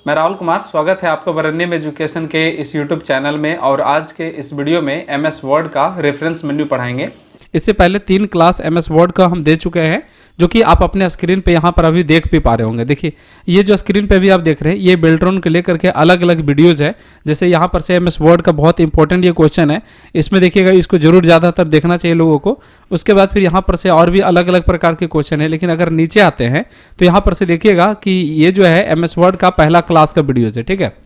मैं राहुल कुमार, स्वागत है आपका वरण्यम एजुकेशन के इस यूट्यूब चैनल में। और आज के इस वीडियो में एमएस वर्ड का रेफरेंस मेन्यू पढ़ाएंगे। इससे पहले 3 क्लास एमएस वर्ड का हम दे चुके हैं, जो कि आप अपने स्क्रीन पे यहाँ पर अभी देख भी पा रहे होंगे। देखिए, ये जो स्क्रीन पे भी आप देख रहे हैं, ये बेल्ट्रॉन को लेकर के अलग अलग वीडियोज़ है। जैसे यहाँ पर से एमएस वर्ड का बहुत इंपॉर्टेंट ये क्वेश्चन है, इसमें देखिएगा, इसको जरूर ज़्यादातर देखना चाहिए लोगों को। उसके बाद फिर यहाँ पर से और भी अलग अलग प्रकार के क्वेश्चन है, लेकिन अगर नीचे आते हैं तो यहाँ पर से देखिएगा कि ये जो है एमएस वर्ड का पहला क्लास का वीडियोज़ है। ठीक है,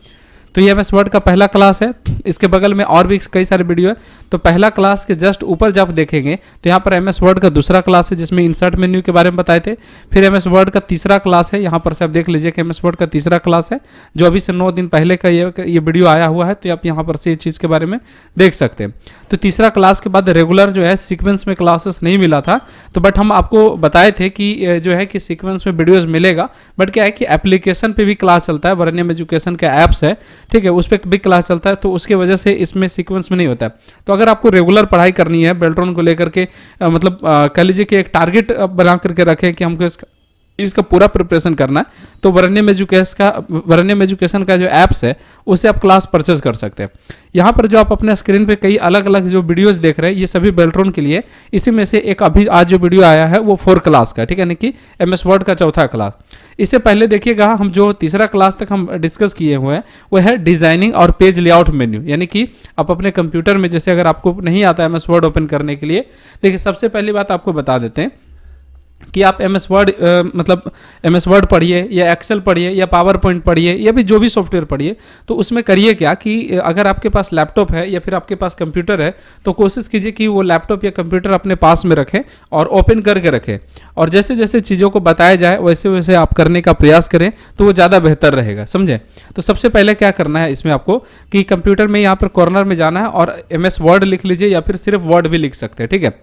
तो ये एमएस वर्ड का पहला क्लास है। इसके बगल में और भी कई सारे वीडियो है। तो पहला क्लास के जस्ट ऊपर जब देखेंगे तो यहाँ पर एमएस वर्ड का दूसरा क्लास है, जिसमें इंसर्ट मेन्यू के बारे में बताए थे। फिर एमएस वर्ड का तीसरा क्लास है, यहाँ पर से आप देख लीजिए कि एमएस वर्ड का तीसरा क्लास है, जो अभी से 9 दिन पहले का ये वीडियो आया हुआ है। तो आप यहाँ पर से ये चीज़ के बारे में देख सकते हैं। तो तीसरा क्लास के बाद रेगुलर जो है सीक्वेंस में क्लासेस नहीं मिला था, तो बट हम आपको बताए थे कि जो है कि सीक्वेंस में वीडियोज़ मिलेगा। बट क्या है कि एप्लीकेशन पे भी क्लास चलता है, वरण्यम एजुकेशन का ऐप्स है, ठीक है, उस पर भी क्लास चलता है। तो उसकी वजह से इसमें सीक्वेंस में नहीं होता है। तो अगर आपको रेगुलर पढ़ाई करनी है बेल्ट्रॉन को लेकर के, मतलब कह लीजिए कि एक टारगेट बना करके रखें कि हमको इसका पूरा प्रिपरेशन करना है, तो वरण्यम एजुकेशन का जो ऐप्स है उससे आप क्लास परचेज कर सकते हैं। यहाँ पर जो आप अपने स्क्रीन पे कई अलग अलग जो वीडियोस देख रहे हैं, ये सभी बेल्ट्रॉन के लिए। इसी में से एक अभी आज जो वीडियो आया है वो 4 क्लास का, ठीक है, यानी कि एमएस वर्ड का चौथा क्लास। इससे पहले देखिएगा, हम जो तीसरा क्लास तक हम डिस्कस किए हुए हैं वो है डिजाइनिंग और पेज लेआउट मेन्यू। यानी कि आप अपने कंप्यूटर में, जैसे अगर आपको नहीं आता एमएस वर्ड ओपन करने के लिए, देखिए सबसे पहली बात आपको बता देते हैं कि आप एमएस वर्ड पढ़िए या एक्सेल पढ़िए या पावर पॉइंट पढ़िए या भी जो भी सॉफ्टवेयर पढ़िए, तो उसमें करिए क्या कि अगर आपके पास लैपटॉप है या फिर आपके पास कंप्यूटर है, तो कोशिश कीजिए कि वो लैपटॉप या कंप्यूटर अपने पास में रखें और ओपन करके रखें। और जैसे जैसे चीज़ों को बताया जाए वैसे वैसे आप करने का प्रयास करें, तो वो ज़्यादा बेहतर रहेगा, समझे। तो सबसे पहले क्या करना है इसमें आपको कि कंप्यूटर में यहाँ पर कॉर्नर में जाना है और एमएस वर्ड लिख लीजिए, या फिर सिर्फ वर्ड भी लिख सकते हैं। ठीक है,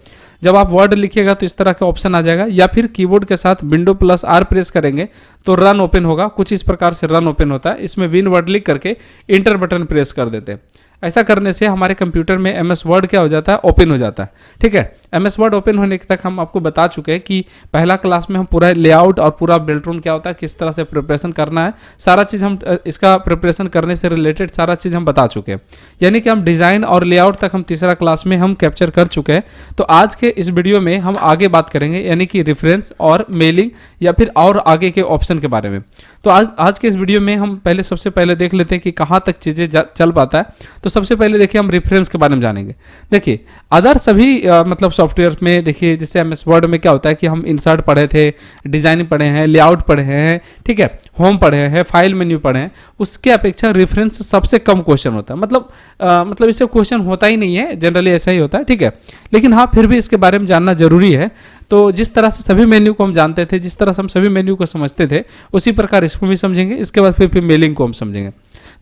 जब आप वर्ड लिखिएगा तो इस तरह का ऑप्शन आ जाएगा, या फिर कीबोर्ड के साथ Windows+R प्रेस करेंगे तो रन ओपन होगा। कुछ इस प्रकार से रन ओपन होता है। इसमें विन वर्ड लिख करके इंटर बटन प्रेस कर देते हैं। ऐसा करने से हमारे कंप्यूटर में एमएस वर्ड क्या हो जाता है, ओपन हो जाता है। ठीक है, एमएस वर्ड ओपन होने तक हम आपको बता चुके हैं कि पहला क्लास में हम पूरा लेआउट और पूरा बेल्ट्रॉन क्या होता है, किस तरह से प्रिपरेशन करना है, सारा चीज़ हम इसका प्रिपरेशन करने से रिलेटेड सारा चीज़ हम बता चुके हैं। यानी कि हम डिज़ाइन और लेआउट तक हम तीसरा क्लास में हम कैप्चर कर चुके हैं। तो आज के इस वीडियो में हम आगे बात करेंगे, यानी कि रेफरेंस और मेलिंग या फिर और आगे के ऑप्शन के बारे में। तो आज के इस वीडियो में हम सबसे पहले देख लेते हैं कि कहाँ तक चीज़ें चल पाता है। तो सबसे पहले देखिए हम रेफरेंस के बारे में जानेंगे। देखिए अदर सभी मतलब सॉफ्टवेयर में देखिए, जैसे एमएस वर्ड में क्या होता है कि हम इंसर्ट पढ़े थे, डिजाइन पढ़े हैं, लेआउट पढ़े हैं, ठीक है, होम पढ़े हैं, फाइल मेन्यू पढ़े हैं। उसके अपेक्षा रेफरेंस सबसे कम क्वेश्चन होता है। मतलब इससे क्वेश्चन होता ही नहीं है, जनरली ऐसा ही होता है। ठीक है, लेकिन हाँ, फिर भी इसके बारे में जानना जरूरी है। तो जिस तरह से सभी मेन्यू को हम जानते थे, जिस तरह से हम सभी मेन्यू को समझते थे, उसी प्रकार इसको भी समझेंगे। इसके बाद फिर मेलिंग को हम समझेंगे।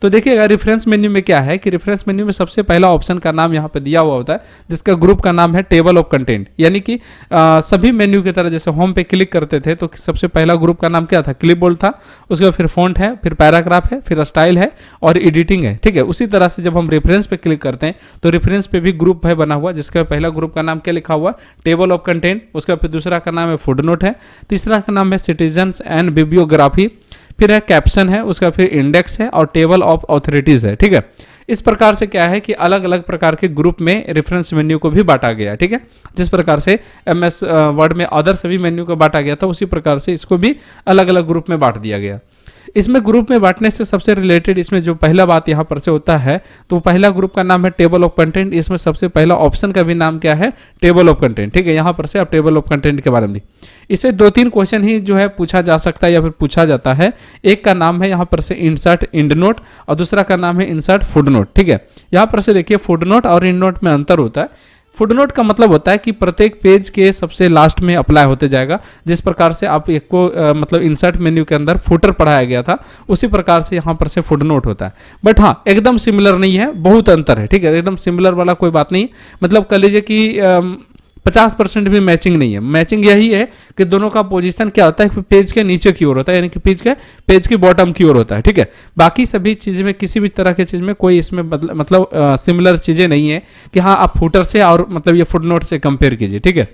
तो देखिएगा रेफरेंस मेन्यू में क्या है कि रेफरेंस मेन्यू में सबसे पहला ऑप्शन का नाम यहाँ पे दिया हुआ होता है, जिसका ग्रुप का नाम है टेबल ऑफ कंटेंट। यानी कि सभी मेन्यू की तरह जैसे होम पे क्लिक करते थे तो सबसे पहला ग्रुप का नाम क्या था, क्लिपबोर्ड था। उसके बाद फिर फॉन्ट है, फिर पैराग्राफ है, फिर स्टाइल है और एडिटिंग है। ठीक है, उसी तरह से जब हम रेफरेंस पे क्लिक करते हैं तो रेफरेंस पे भी ग्रुप है बना हुआ, जिसका पहला ग्रुप का नाम क्या लिखा हुआ, टेबल ऑफ कंटेंट। उसका फिर दूसरा का नाम है फुटनोट है, तीसरा का नाम है सिटीजन्स एंड बिब्लियोग्राफी, फिर है कैप्शन है, उसका फिर इंडेक्स है और टेबल ऑफ ऑथोरिटीज है। ठीक है, इस प्रकार से क्या है कि अलग अलग प्रकार के ग्रुप में रेफरेंस मेन्यू को भी बांटा गया। ठीक है, जिस प्रकार से एमएस वर्ड में अदर सभी मेन्यू को बांटा गया था, उसी प्रकार से इसको भी अलग अलग ग्रुप में बांट दिया गया। इसमें ग्रुप में बांटने से सबसे रिलेटेड इसमें जो पहला बात यहाँ पर से होता है, तो पहला ग्रुप का नाम है टेबल ऑफ कंटेंट। इसमें सबसे पहला ऑप्शन का भी नाम क्या है, टेबल ऑफ कंटेंट। ठीक है, यहाँ पर से आप टेबल ऑफ कंटेंट के बारे में इससे 2-3 क्वेश्चन ही जो है पूछा जा सकता है या फिर पूछा जाता है। एक का नाम है यहाँ पर से इंसर्ट इंड नोट और दूसरा का नाम है इंसर्ट फुट नोट। ठीक है, यहाँ पर से देखिए फुट नोट और इंड नोट में अंतर होता है। फुटनोट का मतलब होता है कि प्रत्येक पेज के सबसे लास्ट में अप्लाई होते जाएगा। जिस प्रकार से आप एक को मतलब इंसर्ट मेन्यू के अंदर फुटर पढ़ाया गया था, उसी प्रकार से यहाँ पर से फुटनोट होता है। बट हाँ, एकदम सिमिलर नहीं है, बहुत अंतर है। ठीक है, एकदम सिमिलर वाला कोई बात नहीं। मतलब कह लीजिए कि 50% भी मैचिंग नहीं है। मैचिंग यही है कि दोनों का पोजीशन क्या होता है, पेज के नीचे की ओर होता है, यानी कि पेज की बॉटम की ओर होता है। ठीक है, बाकी सभी चीज़ में, किसी भी तरह की चीज़ में कोई इसमें मतलब सिमिलर चीज़ें नहीं है कि हाँ आप फुटर से और मतलब ये फुटनोट से कंपेयर कीजिए। ठीक है,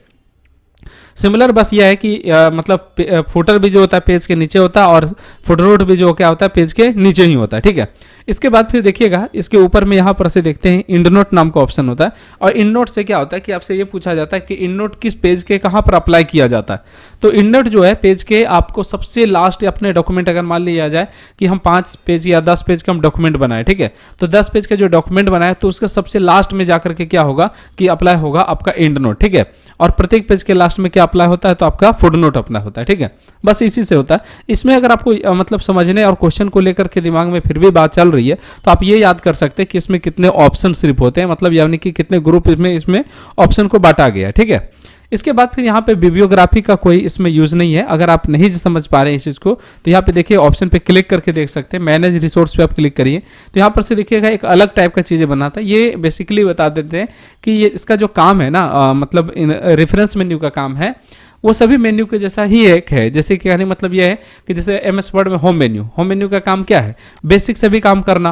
सिमिलर बस यह है कि मतलब फुटर भी जो होता है पेज के नीचे होता है और फुटनोट भी जो क्या होता है पेज के नीचे ही होता है, ठीक है। इसके बाद फिर देखिएगा इसके ऊपर में यहाँ पर से देखते हैं इंड नोट नाम का ऑप्शन होता है, और इंड नोट से क्या होता है कि आपसे ये पूछा जाता है कि इंड नोट किस पेज के कहाँ पर अप्लाई किया जाता है। तो इंड नोट जो है पेज के आपको सबसे लास्ट अपने डॉक्यूमेंट, अगर मान लिया जाए कि हम 5 पेज या 10 पेज का हम डॉक्यूमेंट बनाए, ठीक है, तो 10 पेज का जो डॉक्यूमेंट बनाए तो उसके सबसे लास्ट में जाकर के क्या होगा कि अप्लाई होगा आपका इंड नोट, ठीक है। और प्रत्येक पेज के लास्ट में क्या अप्लाई होता है, तो आपका फुट नोट अप्लाई होता है, ठीक है। बस इसी से होता है। इसमें अगर आपको मतलब समझने और क्वेश्चन को लेकर के दिमाग में फिर भी बात चल रही है तो आप ये याद कर सकते हैं कि इसमें कितने ऑप्शन सिर्फ होते हैं, मतलब यानी कि कितने ग्रुप इसमें ऑप्शन को बांटा गया है, ठीक है। इसके बाद फिर यहाँ पे बिब्लियोग्राफी का कोई इसमें यूज नहीं है। अगर आप नहीं समझ पा रहे हैं इस चीज़ को तो यहाँ पे देखिए ऑप्शन पे क्लिक करके देख सकते हैं, मैनेज रिसोर्स पे आप क्लिक करिए तो यहाँ पर से देखिएगा एक अलग टाइप का चीज़ें बनाता है। ये बेसिकली बता देते हैं कि ये इसका जो काम है ना मतलब रेफरेंस मेन्यू का काम है वो सभी मेन्यू के जैसा ही एक है। जैसे कि कहने मतलब ये है कि जैसे MS वर्ड में होम मेन्यू का काम क्या है, बेसिक सभी काम करना,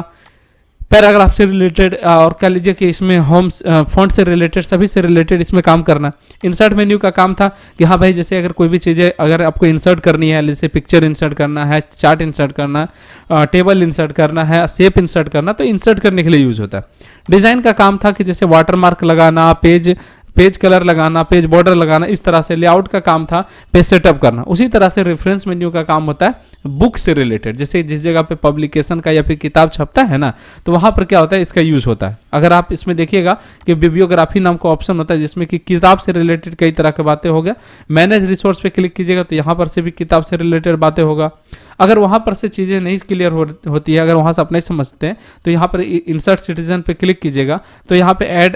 पैराग्राफ से रिलेटेड और कह लीजिए कि इसमें होम फॉन्ट से रिलेटेड सभी से रिलेटेड इसमें काम करना। इंसर्ट मेन्यू का काम था कि हाँ भाई जैसे अगर कोई भी चीज़ें अगर आपको इंसर्ट करनी है, जैसे पिक्चर इंसर्ट करना है, चार्ट इंसर्ट करना, टेबल इंसर्ट करना है, शेप इंसर्ट करना, तो इंसर्ट करने के लिए यूज़ होता है। डिज़ाइन का काम था कि जैसे वाटरमार्क लगाना, पेज कलर लगाना, पेज बॉर्डर लगाना, इस तरह से। लेआउट का काम था पेज सेटअप करना। उसी तरह से रेफरेंस मेन्यू का काम होता है बुक से रिलेटेड, जैसे जिस जगह पे पब्लिकेशन का या फिर किताब छपता है ना तो वहाँ पर क्या होता है इसका यूज़ होता है। अगर आप इसमें देखिएगा कि बिब्लियोग्राफी नाम का ऑप्शन होता है जिसमें कि किताब से रिलेटेड कई तरह की बातें हो गया। मैनेज रिसोर्स पे क्लिक कीजिएगा तो यहाँ पर से भी किताब से रिलेटेड बातें होगा। अगर वहाँ पर से चीज़ें नहीं क्लियर होती है, अगर वहाँ से आप नहीं समझते हैं तो यहाँ पर इंसर्ट सिटीजन पे क्लिक कीजिएगा तो यहाँ पे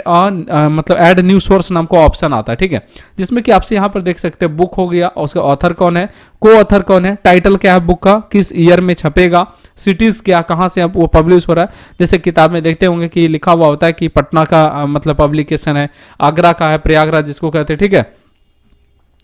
मतलब ऐड न्यू सोर्स नाम का ऑप्शन आता है, ठीक है, जिसमें कि आपसे यहाँ पर देख सकते हैं बुक हो गया और उसका ऑथर कौन है, को ऑथर कौन है, टाइटल क्या है बुक का, किस ईयर में छपेगा, सिटीज क्या, कहाँ से अब वो पब्लिश हो रहा है। जैसे किताब में देखते होंगे कि लिखा हुआ होता है कि पटना का मतलब पब्लिकेशन है, आगरा का है, प्रयागराज जिसको कहते हैं, ठीक है,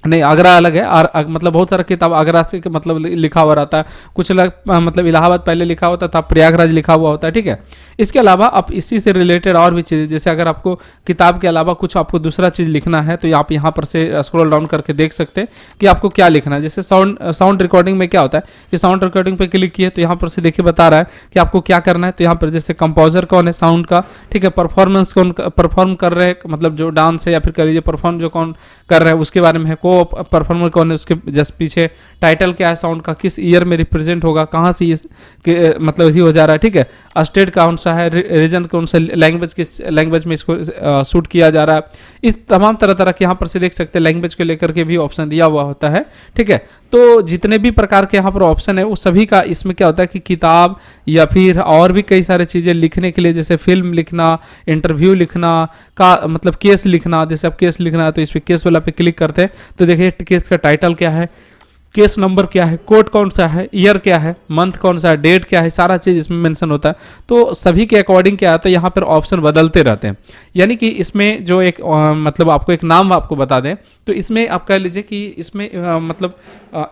नहीं आगरा अलग है। और मतलब बहुत सारा किताब आगरा से मतलब लिखा हुआ रहता है, कुछ मतलब इलाहाबाद पहले लिखा होता था, प्रयागराज लिखा हुआ होता है, ठीक है। इसके अलावा आप इसी से रिलेटेड और भी चीज़ें, जैसे अगर आपको किताब के अलावा कुछ आपको दूसरा चीज़ लिखना है तो आप यहाँ पर से स्क्रॉल डाउन करके देख सकते हैं कि आपको क्या लिखना है। जैसे साउंड रिकॉर्डिंग में क्या होता है कि साउंड रिकॉर्डिंग पर क्लिक किए तो यहाँ पर से देखिए बता रहा है कि आपको क्या करना है। तो यहाँ पर जैसे कंपोजर कौन है साउंड का, ठीक है, परफॉर्मेंस कौन परफॉर्म कर रहे हैं, मतलब जो डांस है या फिर कह लीजिए परफॉर्म जो कौन कर रहे हैं उसके बारे में है, परफॉर्मर कौन है, उसके जस्ट पीछे टाइटल क्या है साउंड का, किस ईयर में रिप्रेजेंट होगा, कहाँ से ये मतलब ही हो जा रहा है, ठीक है, स्टेट कौन सा है, रीजन कौन सा, लैंग्वेज किस लैंग्वेज में इसको शूट किया जा रहा है। इस तमाम तरह के यहाँ पर से देख सकते हैं लैंग्वेज को लेकर के भी ऑप्शन दिया हुआ होता है, ठीक है। तो जितने भी प्रकार के यहाँ पर ऑप्शन है वो सभी का इसमें क्या होता है कि किताब या फिर और भी कई सारी चीज़ें लिखने के लिए, जैसे फिल्म लिखना, इंटरव्यू लिखना का मतलब केस लिखना, जैसे आप केस लिखना है तो इस पर केस वाला पे क्लिक करते हैं तो देखिए केस का टाइटल क्या है, केस नंबर क्या है, कोर्ट कौन सा है, ईयर क्या है, मंथ कौन सा है, डेट क्या है, सारा चीज़ इसमें मेंशन होता है। तो सभी के अकॉर्डिंग क्या आता है यहाँ पर ऑप्शन बदलते रहते हैं। यानी कि इसमें जो एक मतलब आपको एक नाम आपको बता दें तो इसमें आप कह लीजिए कि इसमें मतलब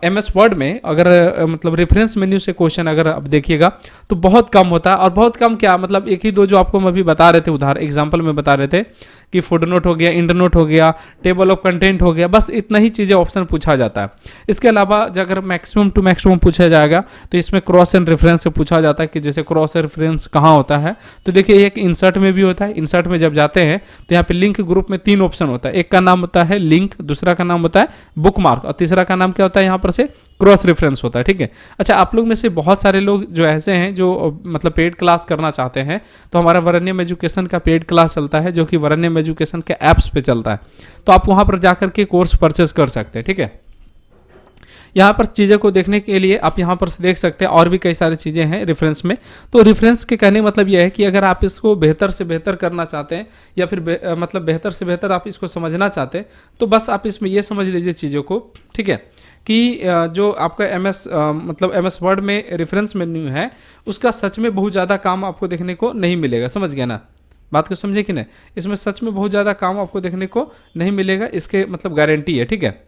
MS वर्ड में अगर मतलब रेफरेंस मेन्यू से क्वेश्चन अगर आप देखिएगा तो बहुत कम होता है। और बहुत कम क्या मतलब एक ही दो जो आपको हम अभी बता रहे थे, उदाहरण एग्जाम्पल में बता रहे थे कि फुट नोट हो गया, इंड नोट हो गया, टेबल ऑफ कंटेंट हो गया, बस इतना ही चीज़ें ऑप्शन पूछा जाता है। इसके अलावा अगर मैक्सिमम टू मैक्सिमम पूछा जाएगा तो इसमें क्रॉस एंड रेफरेंस से पूछा जाता है कि जैसे क्रॉस रेफरेंस कहाँ होता है। तो देखिए एक इंसर्ट में भी होता है। इंसर्ट में जब जाते हैं तो यहाँ पे लिंक ग्रुप में 3 ऑप्शन होता है। एक का नाम होता है लिंक, दूसरा का नाम होता है बुकमार्क और तीसरा का नाम क्या होता है यहाँ पर से क्रॉस रेफरेंस होता है, ठीक है। अच्छा, आप लोग में से बहुत सारे लोग जो ऐसे हैं जो मतलब पेड क्लास करना चाहते हैं तो हमारा वरण्यम एजुकेशन का पेड क्लास चलता है जो कि वरण्यम एजुकेशन के ऐप्स पे चलता है। तो आप वहाँ पर जाकर के कोर्स परचेस कर सकते हैं, ठीक है। यहाँ पर चीज़ों को देखने के लिए आप यहाँ पर देख सकते हैं और भी कई सारी चीज़ें हैं रेफरेंस में। तो रेफरेंस के कहने मतलब यह है कि अगर आप इसको बेहतर से बेहतर करना चाहते हैं या फिर मतलब बेहतर से बेहतर आप इसको समझना चाहते हैं तो बस आप इसमें ये समझ लीजिए चीज़ों को, ठीक है, कि जो आपका मतलब MS वर्ड में रेफरेंस मेन्यू है उसका सच में बहुत ज़्यादा काम आपको देखने को नहीं मिलेगा। समझ गया ना बात को, समझे कि नहीं? इसमें सच में बहुत ज़्यादा काम आपको देखने को नहीं मिलेगा, इसके मतलब गारंटी है, ठीक है।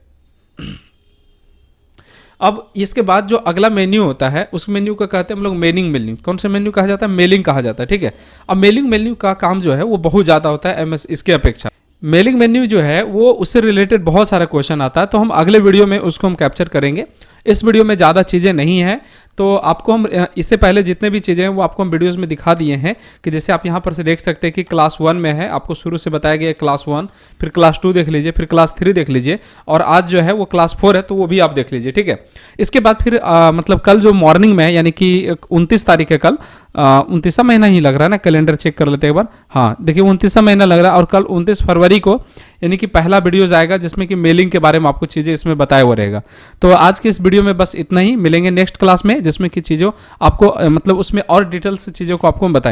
अब इसके बाद जो अगला मेन्यू होता है उस मेन्यू को कहते हैं हम लोग मेलिंग मेन्यू। कौन सा मेन्यू कहा जाता है? मेलिंग कहा जाता है, ठीक है। अब मेलिंग मेन्यू का काम जो है वो बहुत ज़्यादा होता है MS इसके अपेक्षा। मेलिंग मेन्यू जो है वो उससे रिलेटेड बहुत सारा क्वेश्चन आता है, तो हम अगले वीडियो में उसको हम कैप्चर करेंगे। इस वीडियो में ज़्यादा चीज़ें नहीं हैं, तो आपको हम इससे पहले जितने भी चीज़ें हैं वो आपको हम वीडियोस में दिखा दिए हैं कि जैसे आप यहाँ पर से देख सकते हैं कि क्लास 1 में है, आपको शुरू से बताया गया है क्लास 1, फिर क्लास 2 देख लीजिए, फिर क्लास 3 देख लीजिए, और आज जो है वो क्लास 4 है तो वो भी आप देख लीजिए, ठीक है। इसके बाद फिर मतलब कल जो मॉर्निंग में है, यानी कि 29 तारीख है कल, 29वां महीना ही लग रहा है ना, कैलेंडर चेक कर लेते हैं एक बार। हाँ देखिए 29वां महीना लग रहा है, और कल 29 फरवरी को यानी कि पहला वीडियो आएगा जिसमें कि मेलिंग के बारे में आपको चीज़ें इसमें बताया हुआ रहेगा। तो आज के इस वीडियो में बस इतना ही, मिलेंगे नेक्स्ट क्लास में जिसमें कि चीज़ों आपको मतलब उसमें और डिटेल्स चीज़ों को आपको हम बताएं।